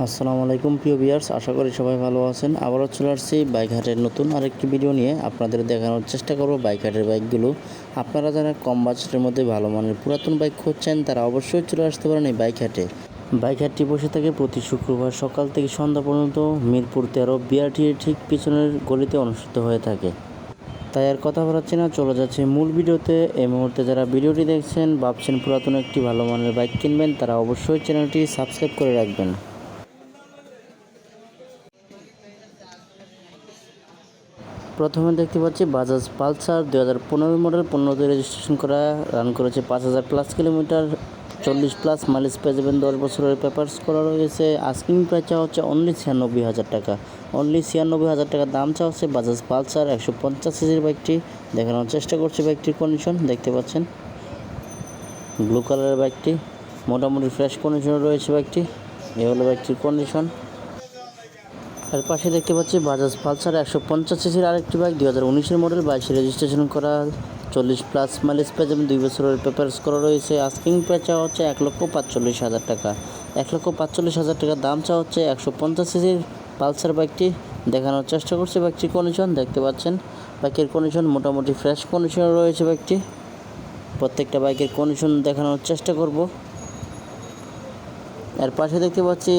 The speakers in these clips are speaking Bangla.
আসসালামু আলাইকুম প্রিয় ভিউয়ার্স, আশা করি সবাই ভালো আছেন। আবারও চলে আসছি বাইক হাটের নতুন আরেকটি ভিডিও নিয়ে আপনাদের দেখানোর চেষ্টা করব বাইক হাটের বাইকগুলো। আপনারা যারা কম বাজেটের মধ্যে ভালো মানের পুরাতন বাইক খুঁজছেন তারা অবশ্যই চলে আসতে পারেন এই বাইক হাটে। বাইক হাটটি বসে থাকে প্রতি শুক্রবার সকাল থেকে সন্ধ্যা পর্যন্ত মিরপুর 13 বিআরটির ঠিক পিছনের গলিতে অনুষ্ঠিত হয়ে থাকে। তাই আর কথা বলাচ্ছি না, চলে যাচ্ছে মূল ভিডিওতে। এই মুহূর্তে যারা ভিডিওটি দেখছেন ভাবছেন পুরাতন একটি ভালো মানের বাইক কিনবেন, তারা অবশ্যই চ্যানেলটি সাবস্ক্রাইব করে রাখবেন। প্রথমে দেখতে পাচ্ছি বাজাজ পালসার 2015 মডেল, 15তে রেজিস্ট্রেশন করা, রান করেছে 5000+ কিলোমিটার, 40+ মাইলেজ পেয়ে যাবেন, 10 বছরের পেপারস করা রয়েছে। আস্কিং প্রাইস চাওয়া হচ্ছে অনলি 96,000 টাকা। অনলি 96,000 টাকা দাম চাওয়া হচ্ছে বাজাজ পালসার 150 সিসির বাইকটি। দেখানোর চেষ্টা করছি বাইকটির কন্ডিশন, দেখতে পাচ্ছেন ব্লু কালারের বাইকটি, মোটামুটি ফ্রেশ কন্ডিশনে রয়েছে বাইকটি। এই হলো বাইকটির কন্ডিশন। এর পাশে দেখতে পাচ্ছি বাজাজ পালসার 150 সিসির আরেকটি বাইক, 2019 মডেল, 22 রেজিস্ট্রেশন করা, 40+ মাইলেজ পেয়ে যাবেন, 2 বছরের পেপারস করা রয়েছে। আস্কিং প্রাইস চাওয়া হচ্ছে 1,45,000 টাকা। 1,45,000 টাকা দাম চাওয়া হচ্ছে 150 সিসির পালসার বাইকটি। দেখানোর চেষ্টা করছি বাইকটির কন্ডিশন, দেখতে পাচ্ছেন বাইকের কন্ডিশন মোটামুটি ফ্রেশ কন্ডিশনে রয়েছে বাইকটি। প্রত্যেকটা বাইকের কন্ডিশন দেখানোর চেষ্টা করব। এর পাশে দেখতে পাচ্ছি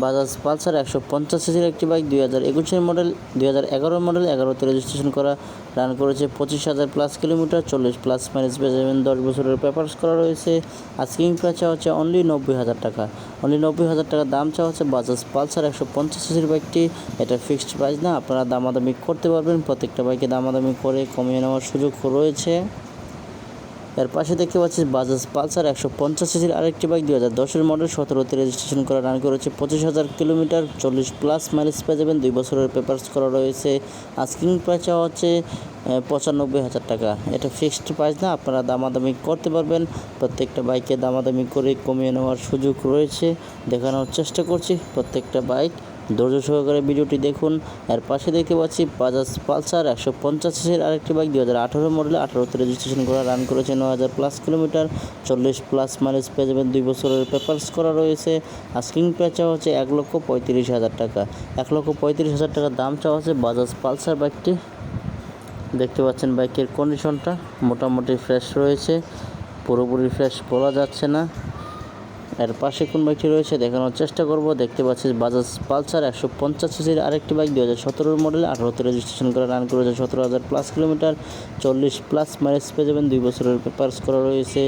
বাজাজ পালসার 150 সিসির একটি বাইক, 2021 মডেল, 2011 মডেল, 11তে রেজিস্ট্রেশন করা, রান করেছে 25,000+ কিলোমিটার, 40+ মাইলেজ পেয়ে যাবেন, 10 বছরের পেপারস করা রয়েছে। আস্কিং প্রাইস চাওয়া হচ্ছে অনলি 90,000 টাকা। অনলি 90,000 টাকা দাম চাওয়া হচ্ছে বাজাজ পালসার 150 সিসির বাইকটি। এটা ফিক্সড প্রাইস না, আপনারা দামাদামি করতে পারবেন, প্রত্যেকটা বাইকে দামাদামি করে কমিয়ে নেওয়ার সুযোগ রয়েছে। এর পাশে দেখতে পাচ্ছি বাজাজ পালসার 150 সিসির আরেকটি বাইক, 2010 মডেল, 17তে রেজিস্ট্রেশন করা, রান করেছে 25,000 কিলোমিটার, 40+ মাইলেজ পেয়ে যাবেন, 2 বছরের পেপারস করা রয়েছে। আস্কিং প্রাইস চাওয়া হচ্ছে 95,000 টাকা। এটা ফিক্সড প্রাইস না, আপনারা দামাদামি করতে পারবেন, প্রত্যেকটা বাইকে দামাদামি করে কমিয়ে নেওয়ার সুযোগ রয়েছে। দেখানোর চেষ্টা করছি প্রত্যেকটা বাইক, ধৈর্য সহকারে ভিডিওটি দেখুন। এর পাশে দেখতে পাচ্ছি বাজাজ পালসার 150 সিসির আরেকটি বাইক, 2018 মডেল, 18তে রেজিস্ট্রেশন করা, রান করেছে 9,000+ কিলোমিটার, 40+ মাইলেজ পেয়ে যাবেন, 2 বছরের পেপারস করা রয়েছে। আস্কিং প্রাইস চাওয়া হচ্ছে 1,35,000 টাকা। 1,35,000 টাকা দাম চাওয়া হচ্ছে বাজাজ পালসার বাইকটি। দেখতে পাচ্ছেন বাইকের কন্ডিশনটা মোটামুটি ফ্রেশ রয়েছে, পুরোপুরি ফ্রেশ বলা যাচ্ছে না। এর পাশে কোন বাইকটি রয়েছে দেখানোর চেষ্টা করব। দেখতে পাচ্ছি বাজাজ পালসার 150 সিসির আরেকটি বাইক, 2017 মডেল, 18তে রেজিস্ট্রেশন করা, রান করেছে 17,000+ কিলোমিটার, 40+ মাইলেজ পেয়ে যাবেন, 2 বছরের পেপারস করা রয়েছে।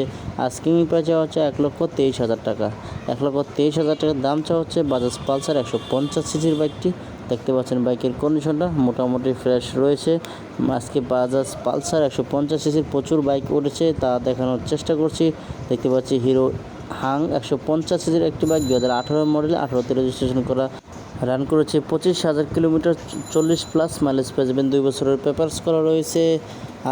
আস্কিং প্রাইস চাওয়া হচ্ছে 1,23,000 টাকা। 1,23,000 টাকার দাম চাওয়া হচ্ছে বাজাজ পালসার 150 সিসির বাইকটি। দেখতে পাচ্ছেন বাইকের কন্ডিশনটা মোটামুটি ফ্রেশ রয়েছে। আজকে বাজাজ পালসার 150 সিসির প্রচুর বাইক উঠেছে, তা দেখানোর চেষ্টা করছি। দেখতে পাচ্ছি হিরো হাং 150 সিসির একটি বাইক, 2018 মডেল, 18তে রেজিস্ট্রেশন করা, রান করেছে 25,000 কিলোমিটার, 40+ মাইলেজ পেয়ে যাবেন, 2 বছরের পেপারস করা রয়েছে।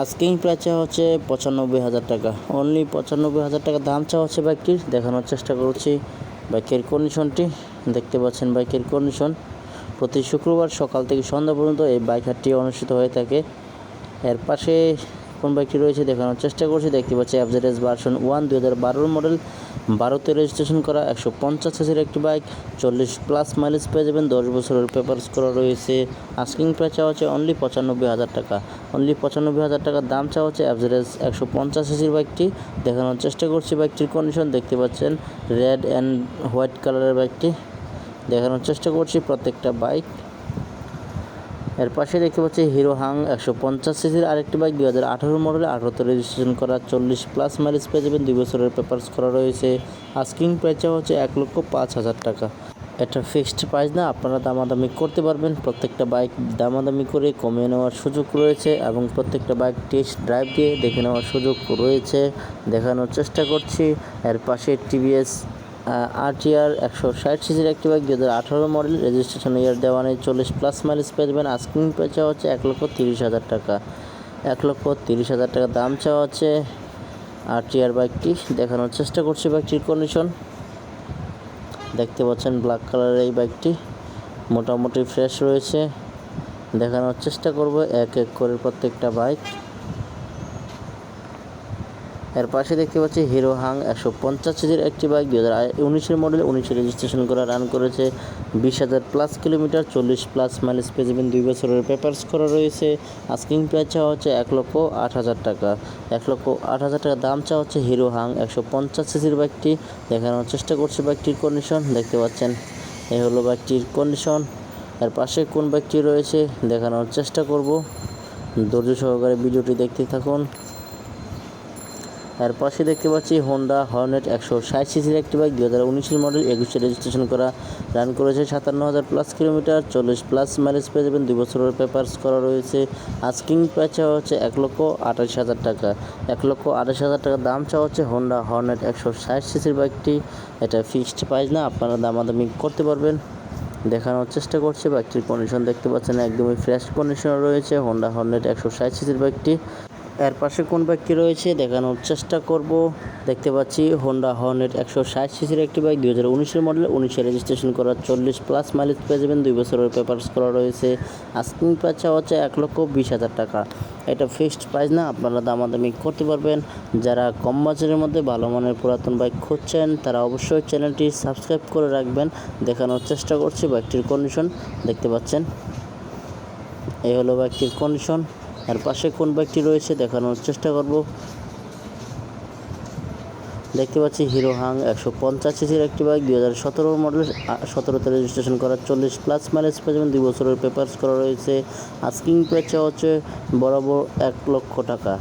আস্কিং প্রাইস চাওয়া হচ্ছে 95,000 টাকা। অনলি 95,000 টাকা দাম চাওয়া হচ্ছে বাইকটির। দেখানোর চেষ্টা করছি বাইকের কন্ডিশনটি, দেখতে পাচ্ছেন বাইকের কন্ডিশন। প্রতি শুক্রবার সকাল থেকে সন্ধ্যা পর্যন্ত এই বাইক হাটটি অনুষ্ঠিত হয়ে থাকে। এর পাশে কোন বাইকটি রয়েছে দেখানোর চেষ্টা করছি। দেখতে পাচ্ছি FZS ভার্সন 1, 2012 মডেল, 12তে রেজিস্ট্রেশন করা, 150 সিসির একটি বাইক, 40+ মাইলেজ পেয়ে যাবেন, 10 বছরের পেপারস করা রয়েছে। আস্কিং প্রাইস চাওয়া হচ্ছে অনলি 95,000 টাকা। অনলি 95,000 টাকার দাম চাওয়া হচ্ছে FZS 150 সিসির বাইকটি। দেখানোর চেষ্টা করছি বাইকটির কন্ডিশন, দেখতে পাচ্ছেন রেড অ্যান্ড হোয়াইট কালারের বাইকটি। দেখানোর চেষ্টা করছি প্রত্যেকটা বাইক। এর পাশে দেখতে পাচ্ছি হিরো হাং 150 সিসির আরেকটি বাইক, 2018 মডেল, 18তে রেজিস্ট্রেশন করা, 40+ মাইলেজ পেয়ে যাবেন, 2 বছরের পেপারস করা রয়েছে। আস্কিং প্রাইস চাওয়া হচ্ছে 1,05,000 টাকা। এটা ফিক্সড প্রাইস না, আপনারা দামাদামি করতে পারবেন, প্রত্যেকটা বাইক দামাদামি করে কমিয়ে নেওয়ার সুযোগ রয়েছে এবং প্রত্যেকটা বাইক টেস্ট ড্রাইভ দিয়ে দেখে নেওয়ার সুযোগ রয়েছে। দেখানোর চেষ্টা করছি। এর পাশে টিভিএস RTR 160 সিসির একটি বাইক, 2018 মডেল, রেজিস্ট্রেশন ইয়ার দেওয়া নেই, 40+ মাইলেজ পেয়ে যাবেন। আস্কিং প্রাইস চাওয়া হচ্ছে 1,30,000 টাকা। 1,30,000 টাকা দাম চাওয়া হচ্ছে RTR বাইকটি। দেখানোর চেষ্টা করছি বাইকটির কন্ডিশন, দেখতে পাচ্ছেন ব্ল্যাক কালারের এই বাইকটি মোটামুটি ফ্রেশ রয়েছে। দেখানোর চেষ্টা করব এক এক করে প্রত্যেকটা বাইক। এর পাশে দেখতে পাচ্ছি হিরো হাং 150 সিসির একটি বাইক 2019 মডেল 19 রেজিস্ট্রেশন করা, রান করেছে 20,000 প্লাস কিলোমিটার, 40 প্লাস মাইলেজ পেয়ে যাবেন, 2 বছরের পেপারস করা রয়েছে। আস্কিং প্রাইস চাওয়া হচ্ছে 1,08,000 টাকা। 1,08,000 টাকা দাম চাওয়া হচ্ছে হিরো হাং 150 সিসির বাইকটি। দেখানোর চেষ্টা করছে বাইকটির কন্ডিশন, দেখতে পাচ্ছেন এই হলো বাইকটির কন্ডিশন। এর পাশে কোন বাইকটি রয়েছে দেখানোর চেষ্টা করব, ধৈর্য সহকারে ভিডিওটি দেখতে থাকুন। এর পাশে দেখতে পাচ্ছি হোন্ডা হর্নেট 160 সিসির একটি বাইক 2019 মডেল 21 রেজিস্ট্রেশন করা, রান করেছে 57,000 প্লাস কিলোমিটার, 40 প্লাস মাইলেজ পেয়ে যাবেন, 2 বছরের পেপারস করা রয়েছে। আস্কিং প্রাইস চাওয়া হচ্ছে 1,28,000 টাকা। 1,28,000 টাকা দাম চাওয়া হচ্ছে হোন্ডা হর্নেট 160 সিসির বাইকটি। এটা ফিক্সড প্রাইস না, আপনারা দামাদামি করতে পারবেন। দেখানোর চেষ্টা করছে বাইকটির কন্ডিশন, দেখতে পাচ্ছেন একদমই ফ্রেশ কন্ডিশনে রয়েছে হোন্ডা হর্নেট 160 সিসির বাইকটি। এর পাশে কোন বাইকটি রয়েছে দেখানোর চেষ্টা করব, দেখতে পাচ্ছি হোন্ডা হর্নেট 160 সিসির একটি বাইক 2019 মডেল 19 রেজিস্ট্রেশন করা, 40 প্লাস মাইলেজ পেয়ে যাবেন, 2 বছরের পেপারস করা রয়েছে। আস্কিং প্রাইস চাওয়া হচ্ছে 1,20,000 টাকা। এটা ফিক্সড প্রাইস না, আপনারা দামাদামি করতে পারবেন। যারা কম বাজেটের মধ্যে ভালো মানের পুরাতন বাইক খুঁজছেন তারা অবশ্যই চ্যানেলটি সাবস্ক্রাইব করে রাখবেন। দেখানোর চেষ্টা করছি বাইকটির কন্ডিশন, দেখতে পাচ্ছেন এই হলো বাইকটির কন্ডিশন। এর পাশে কোন বাইকটি রয়েছে দেখানোর চেষ্টা করব, দেখতে পাচ্ছি হিরো হাং 150 সিসির একটি বাইক 2017 মডেল 17তে রেজিস্ট্রেশন করা, 40 প্লাস মাইলেজ পেয়ে যাবেন, 2 বছরের পেপারস করা রয়েছে। আস্কিং প্রাইস চাওয়া হচ্ছে বরাবর 1,00,000 টাকা।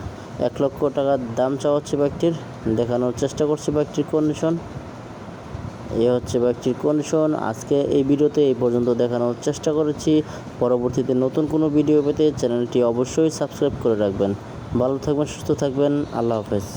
1,00,000 টাকার দাম চাওয়া হচ্ছে বাইকটির। দেখানোর চেষ্টা করছি বাইকটির কন্ডিশন, এ হচ্ছে বাইকটির কন্ডিশন। আজকে এই ভিডিওতে এই পর্যন্ত দেখানোর চেষ্টা করেছি। পরবর্তীতে নতুন কোনো ভিডিও পেতে চ্যানেলটি অবশ্যই সাবস্ক্রাইব করে রাখবেন। ভালো থাকবেন, সুস্থ থাকবেন, আল্লাহ হাফেজ।